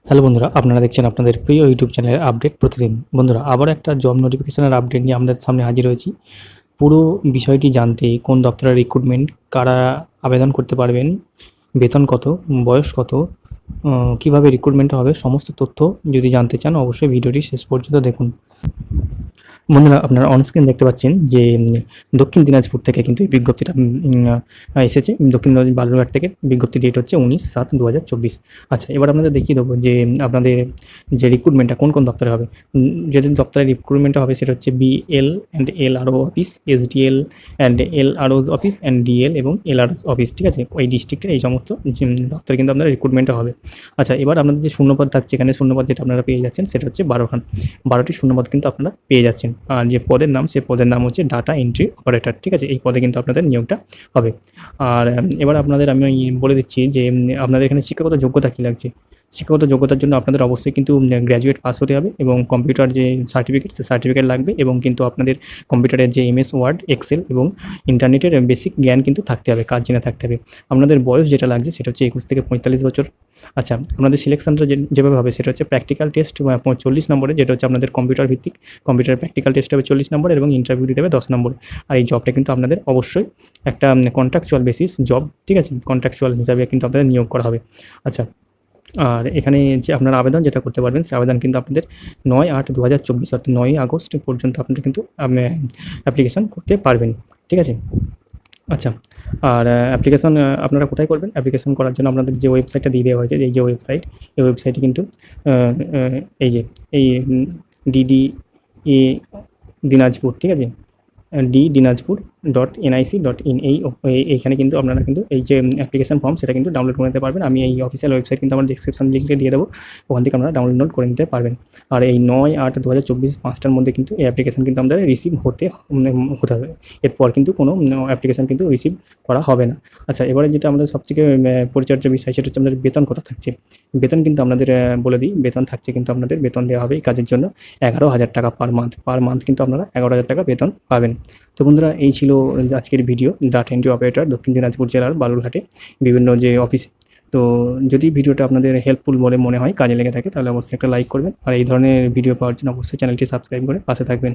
Hello বন্ধুরা, আপনারা দেখছেন আপনাদের প্রিয় ইউটিউব চ্যানেলের আপডেট প্রতিদিন। বন্ধুরা, আবার একটা জব নোটিফিকেশনের আপডেট নিয়ে আপনাদের সামনে হাজির হয়েছি। পুরো বিষয়টি জানতে কোন দপ্তরের রিক্রুটমেন্ট, কারা আবেদন করতে পারবেন, বেতন কত, বয়স কত, কীভাবে রিক্রুটমেন্ট হবে, সমস্ত তথ্য যদি জানতে চান অবশ্যই ভিডিওটি শেষ পর্যন্ত দেখুন। বন্ধুরা, আপনারা অনস্ক্রিন দেখতে পাচ্ছেন যে দক্ষিণ দিনাজপুর থেকে কিন্তু এই বিজ্ঞপ্তিটা এসেছে। দক্ষিণ দিনাজপুর বালুরঘাট থেকে বিজ্ঞপ্তি ডেট হচ্ছে 19/7/2024। আচ্ছা, এবার আপনাদের দেখিয়ে দেবো যে আপনাদের যে রিক্রুটমেন্টটা কোন কোন দপ্তরে হবে। যেদিন দপ্তরে রিক্রুটমেন্টটা হবে সেটা হচ্ছে BL and LRO office, SDL and LROs office and DL এবং এলআরওস অফিস, ঠিক আছে। ওই ডিস্ট্রিক্টের এই সমস্ত দপ্তরে কিন্তু আপনাদের রিক্রুটমেন্টটা হবে। আচ্ছা, এবার আপনাদের যে শূন্যপদ থাকছে, এখানে শূন্যপদ যেটা আপনারা পেয়ে যাচ্ছেন সেটা হচ্ছে 12টি শূন্যপদ কিন্তু আপনারা পেয়ে যাচ্ছেন। আর যে পদের নাম, সে পদের নাম হচ্ছে ডাটা এন্ট্রি অপারেটর, ঠিক আছে। এই পদে কিন্তু আপনাদের নিয়োগটা হবে। আর এবার আপনাদের আমি বলে দিচ্ছি যে আপনাদের এখানে শিক্ষাগত যোগ্যতা কী লাগছে। শিক্ষাগত যোগ্যতার জন্য আপনাদের অবশ্যই কিন্তু গ্র্যাজুয়েট পাস হতে হবে এবং কম্পিউটার যে সার্টিফিকেট, সে সার্টিফিকেট লাগবে এবং কিন্তু আপনাদের কম্পিউটারের যে এমএস ওয়ার্ড, এক্সেল এবং ইন্টারনেটের বেসিক জ্ঞান কিন্তু থাকতে হবে, কাজ জেনে থাকতে হবে। আপনাদের বয়স যেটা লাগছে সেটা হচ্ছে 21 থেকে 45 বছর। আচ্ছা, আপনাদের সিলেকশনটা যেভাবে হবে সেটা হচ্ছে প্র্যাকটিক্যাল টেস্ট 40 নম্বরে, যেটা হচ্ছে আপনাদের কম্পিউটার ভিত্তিক। কম্পিউটার প্র্যাকটিক্যাল টেস্ট হবে 40 নম্বর এবং ইন্টারভিউ দিতে হবে 10 নম্বরে। আর এই জবটা কিন্তু আপনাদের অবশ্যই একটা কন্ট্রাকচুয়াল বেসিস জব, ঠিক আছে। কন্ট্রাকচুয়াল হিসাবে কিন্তু আপনাদের নিয়োগ করা হবে। আচ্ছা, আর এখানে যে আপনারা আবেদন যেটা করতে পারবেন, সে আবেদন কিন্তু আপনাদের 9/8/2024 অর্থাৎ 9ই আগস্ট পর্যন্ত আপনারা কিন্তু অ্যাপ্লিকেশন করতে পারবেন, ঠিক আছে। আচ্ছা, আর অ্যাপ্লিকেশন আপনারা কোথায় করবেন? অ্যাপ্লিকেশন করার জন্য আপনাদের যে ওয়েবসাইটটা দিয়ে দেওয়া হয়েছে, এই যে ওয়েবসাইট, এই ওয়েবসাইটে কিন্তু এই যে এই DDA দিনাজপুর, ঠিক আছে, dinajpur.nic.in, এইখানে কিন্তু আপনারা কিন্তু এই যে অ্যাপ্লিকেশন ফর্ম সেটা কিন্তু ডাউনলোড করে নিতে পারবেন। আমি এই অফিসিয়াল ওয়েবসাইট কিন্তু আমার ডিসক্রিপশন লিঙ্কে দিয়ে দেবো, ওখান থেকে আপনারা ডাউনলোড করে নিতে পারবেন। আর এই 9/8/2024 5টার মধ্যে কিন্তু এই অ্যাপ্লিকেশন কিন্তু আমাদের রিসিভ হতে হবে। এরপর কিন্তু কোনো অ্যাপ্লিকেশন কিন্তু রিসিভ করা হবে না। আচ্ছা, এবারে যেটা আমাদের সবথেকে পরিচর্যার বিষয় সেটা হচ্ছে আমাদের বেতন কত থাকছে। বেতন কিন্তু আপনাদের বলে দিই, বেতন থাকছে কিন্তু আপনাদের বেতন দেওয়া হবে এই কাজের জন্য 11,000 টাকা পার মান্থ কিন্তু আপনারা 11,000 টাকা বেতন পাবেন। তো বন্ধুরা, এই ছিল আজকের ভিডিও, ডাটা এন্ট্রি অপারেটর দক্ষিণ দিনাজপুর জেলার বালুরঘাটে বিভিন্ন যে অফিসে। তো যদি ভিডিওটা আপনাদের হেল্পফুল বলে মনে হয়, কাজে লেগে থাকে, তাহলে অবশ্যই একটা লাইক করবেন। আর এই ধরনের ভিডিও পাওয়ার জন্য অবশ্যই চ্যানেলটি সাবস্ক্রাইব করে পাশে থাকবেন।